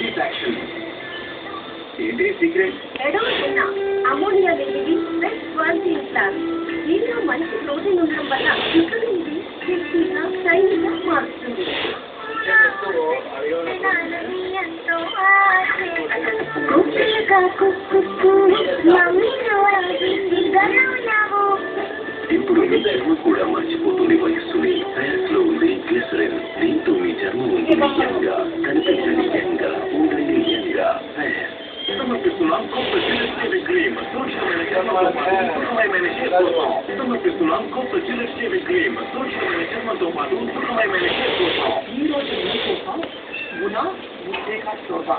Satisfaction. ఏంటి secret? Ammonia లేనిది best quality plan. దీనిలో మంచి ప్రోటీన్ ఉండడం వల్ల ఇక్కడిది హెల్తీగా షైనీగా మారుతుంది. ఇప్పుడు ఈ చర్మం కూడా మర్చిపోతుంది వయస్సుని. తయారులో ఉంది గ్లిసరిన్. దీంతో మీ చర్మం ఉంటుంది యంగా, కనిపించండి యంగా, ఉండండి యంగా. సమర్పిస్తున్నాం కొత్త జిల్లెట్ షేవింగ్ క్రీమ్. సూక్ష్మమైన చర్మంతో పాటు సుఖమయమైన షేప్ కోసం. సమర్పిస్తున్నాం కొత్త జిల్లెట్ షేవింగ్ క్రీమ్. సూక్ష్మమైన చర్మంతో పాటు సుఖమయమైన షేప్ కోసం. ఈ రోజు మీకోసం గుణ ముద్దేక శోభ.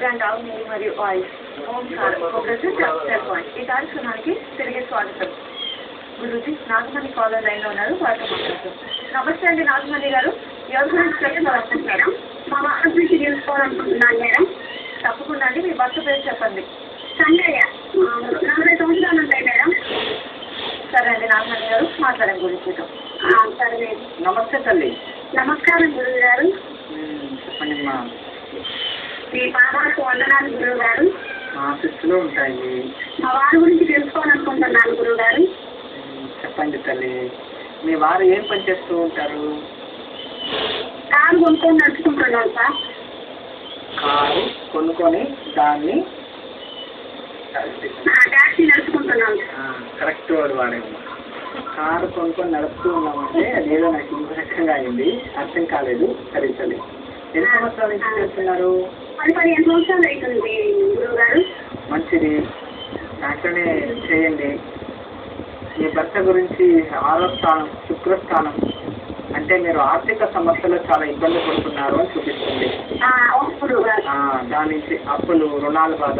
బ్రాండ్ ఆవు నెయ్యి మరియు ఆయిల్ ఓంకార్ ఈ కార్యక్రమానికి తిరిగి స్వాగతం. గురుజీ నాగమణి కాలర్ లైన్ లో ఉన్నారు, వారితో మాట్లాడుతాం. నమస్తే అండి నాగమణి గారు, ఎవరి గురించి తెలుసుకోవాలనుకుంటున్నారు? మా వారి గురించి తెలుసుకోవాలనుకుంటున్నాను మేడం. తప్పకుండా అండి, మీ భర్త పేరు చెప్పండి. సంజయ్య, 40 సంవత్సరాలు ఉంటాయి మేడం. సరే అండి నాగమణి గారు, మాట్లాడండి గురించి. సరే. నమస్తే తల్లి. నమస్కారం గురువు గారు. చెప్పండి అమ్మా. మీ పాదాలకు వందనాలు గురువు గారు. మా ఆఫీసులో ఉంటాయి. మా వారి గురించి తెలుసుకోవాలనుకుంటున్నాను గురువు గారు. చెప్పండి తల్లి. మీ వారు ఏం పని చేస్తూ ఉంటారు? కారు కొనుక్కొని నడుచుకుంటున్నాను సార్. కారు కొనుక్కొని దాన్ని టాక్సీ నడుచుకుంటున్నాను. కరెక్ట్ వర్డ్ వాడేమ్మా. కారు కొనుక్కొని నడుపుతూ ఉన్నామంటే అదేదో నాకు ఇంకో రకంగా అయింది, అర్థం కాలేదు. సరే తల్లి, ఎన్ని సంవత్సరాల నుంచి చేస్తున్నారు? 15 సంవత్సరాలు అవుతుంది గురువు గారు. మంచిది, అట్లనే చేయండి. మీ భర్త గురించి 6వ స్థానం శుక్రస్థానం అంటే మీరు ఆర్థిక సమస్యలు చాలా ఇబ్బంది పడుతున్నారు అని చూపిస్తుంది. దాని నుంచి అప్పులు, రుణాలు బాధ,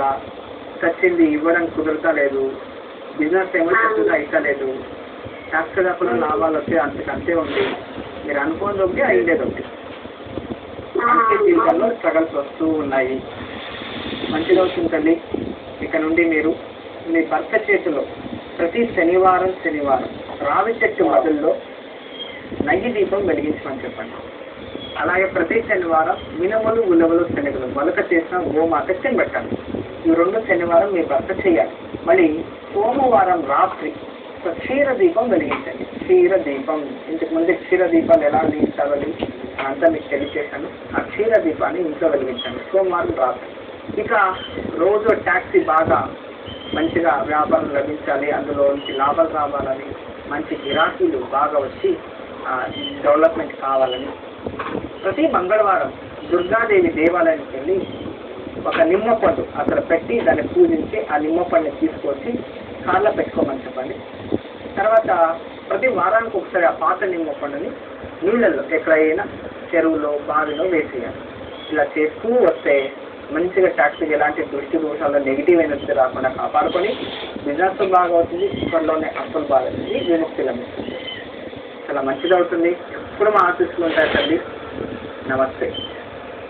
చచ్చింది ఇవ్వడం కుదరతలేదు, బిజినెస్ ఏమో చక్కగా అయితలేదు, శాస్త్రదప్పులు లాభాలు వచ్చి అంతకంతే ఉంది, మీరు అనుకోని ఒకటి అయ్యేది ఒకటి. జీవితంలో స్ట్రగల్స్ వస్తూ ఉన్నాయి. మంచిగా అవుతుంది తల్లి. ఇక నుండి మీరు మీ భర్త చేతిలో ప్రతి శనివారం రావి చెట్టు మొదల్లో నయ్యి దీపం వెలిగించమని చెప్పండి. అలాగే ప్రతి శనివారం మినుములు, ఉలవలు, శనగలు మొలక చేసిన గోమాతకి పెట్టండి. ఈ 2 శనివారం మీ భర్త చేయాలి. మళ్ళీ సోమవారం రాత్రి క్షీర దీపం వెలిగించండి. క్షీర దీపం, ఇంతకు ముందు క్షీర దీపాలు ఎలా వెలిగించాలి అంతా మీకు తెలియచేశాను. ఆ క్షీర దీపాన్ని ఇంట్లో వెలిగించండి సోమవారం రాత్రి. ఇక రోజు ట్యాక్సీ బాగా మంచిగా వ్యాపారం లభించాలి, అందులో నుంచి లాభాలు రావాలని, మంచి గిరాకీలు బాగా వచ్చి డెవలప్మెంట్ కావాలని ప్రతి మంగళవారం దుర్గాదేవి దేవాలయానికి వెళ్ళి ఒక నిమ్మ పండు అక్కడ పెట్టి దాన్ని పూజించి ఆ నిమ్మ పండుని తీసుకొచ్చి కాళ్ళ పెట్టుకోమని చెప్పండి. తర్వాత ప్రతి వారానికి ఒకసారి ఆ పాత నిమ్మ పండుని నీళ్ళల్లో ఎక్కడైనా చెరువులో, బావిలో వేసేయాలి. ఇలా చేస్తూ వస్తే మంచిగా ట్యాక్సీకి ఎలాంటి దృష్టి దోషాలు, నెగిటివ్ ఎనర్జీ రాకుండా కాపాడుకొని బిజినెస్ బాగా అవుతుంది, ఇప్పటిలోనే అప్పులు బాగా అవుతుంది, విముక్తి లభిస్తుంది. చాలా మంచిది అవుతుంది. ఎప్పుడు మా ఆఫీసులో ఉంటాయి తల్లి. నమస్తే.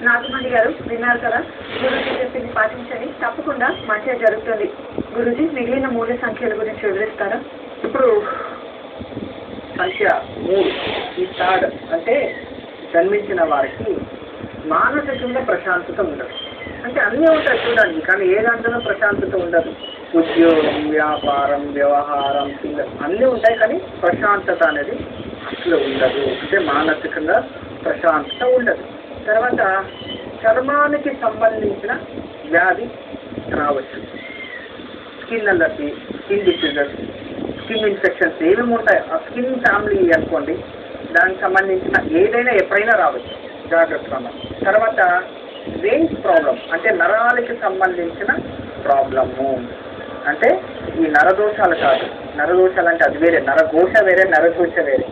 నాగమణి గారు విన్నారు కదా, గురుజీ చెప్పింది పాటించండి, తప్పకుండా మంచిగా జరుగుతుంది. గురుజీ మిగిలిన 3 సంఖ్యల గురించి వివరిస్తారా? ఇప్పుడు సంఖ్య 3 ఈ థర్డ్ అంటే జన్మించిన వారికి మానసికంగా ప్రశాంతత ఉండదు. అంటే అన్నీ ఉంటాయి చూడండి, కానీ ఏ దాంట్లో ప్రశాంతత ఉండదు. ఉద్యోగం, వ్యాపారం, వ్యవహారం, అన్నీ ఉంటాయి, కానీ ప్రశాంతత అనేది అసలు ఉండదు. అంటే మానసికంగా ప్రశాంతత ఉండదు. తర్వాత చర్మానికి సంబంధించిన వ్యాధి రావచ్చు. Skin allergy, skin diseases, skin infections ఏమేమి ఉంటాయి, ఆ స్కిన్ ఫ్యామిలీ అనుకోండి, దానికి సంబంధించిన ఏదైనా ఎప్పుడైనా రావచ్చు, జాగ్రత్తగా ఉన్నాం. తర్వాత వెయిన్స్ ప్రాబ్లం అంటే నరాలకి సంబంధించిన ప్రాబ్లము. అంటే ఈ నరదోషాలు కాదు, నరదోషాలు అంటే అది వేరే, నరఘోష వేరే, నరఘోష వేరే.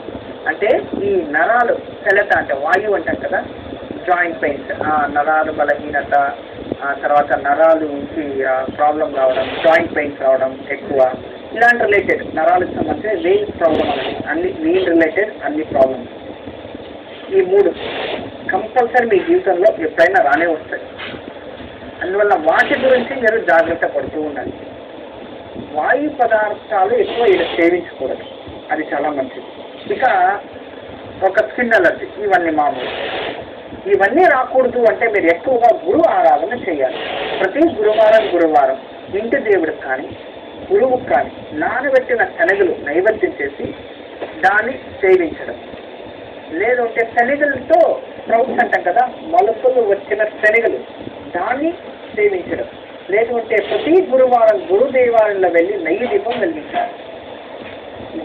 అంటే ఈ నరాలు సెలత అంటే వాయువు అంటాం కదా, జాయింట్ పెయిన్స్, నరాలు బలహీనత, తర్వాత నరాలుకి ప్రాబ్లం రావడం, జాయింట్ పెయిన్స్ రావడం ఎక్కువ, ఇలాంటి రిలేటెడ్ నరాలకు సంబంధించిన వెయిన్స్ ప్రాబ్లం అనేది అన్ని వెయిన్ రిలేటెడ్ అన్ని ప్రాబ్లమ్స్. ఈ 3 కంపల్సరీ మీ జీవితంలో ఎప్పుడైనా రానే వస్తాయి. అందువల్ల వాటి గురించి మీరు జాగ్రత్త పడుతూ ఉండాలి. వాయు పదార్థాలు ఎక్కువ ఇలా సేవించకూడదు, అది చాలా మంచిది. ఇక ఒక స్కిన్ అలర్జీ, ఇవన్నీ మామూలు. ఇవన్నీ రాకూడదు అంటే మీరు ఎక్కువగా గురు ఆరాధన చేయాలి. ప్రతి గురువారం ఇంటి దేవుడికి కానీ గురువుకు కానీ నానబెట్టిన శనగలు నైవేద్యం చేసి దాన్ని సేవించడం. లేదంటే శనగలతో స్ప్రౌట్స్ అంటాం కదా, మొలకలు వచ్చిన శనగలు, దాన్ని సేవించడం. లేదంటే ప్రతి గురువారం గురు దేవాలయంలో వెళ్ళి నెయ్యి దీపం వెలిగించాలి.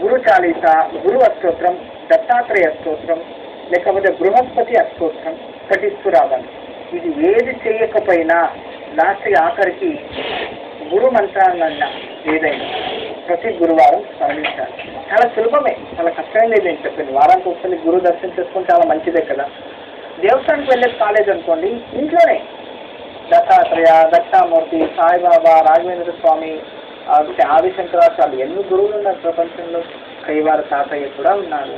గురు చాలీస, గురు అష్టోత్రం, దత్తాత్రేయ అష్టోత్రం, లేకపోతే బృహస్పతి అష్టోత్రం పఠిస్తూ రావాలి. ఇది ఏది చేయకపోయినా లాస్ట్ ఆఖరికి గురు మంత్రాలన్నా ఏదైనా ప్రతి గురువారం స్మరించాలి. చాలా సులభమే, చాలా కష్టం లేదని చెప్పింది. వారానికి ఒకసారి గురువు దర్శనం చేసుకుని చాలా మంచిదే కదా. దేవస్థానానికి వెళ్ళేది కాలేజ్ అనుకోండి, ఇంట్లోనే దత్తాత్రేయ, దత్తామూర్తి, సాయిబాబా, రాఘవేంద్ర స్వామి, ఆదిశంకరాచార్యులు, ఎన్ని గురువులు ఉన్నారు ప్రపంచంలో. కైవార తాతయ్య కూడా ఉన్నారు.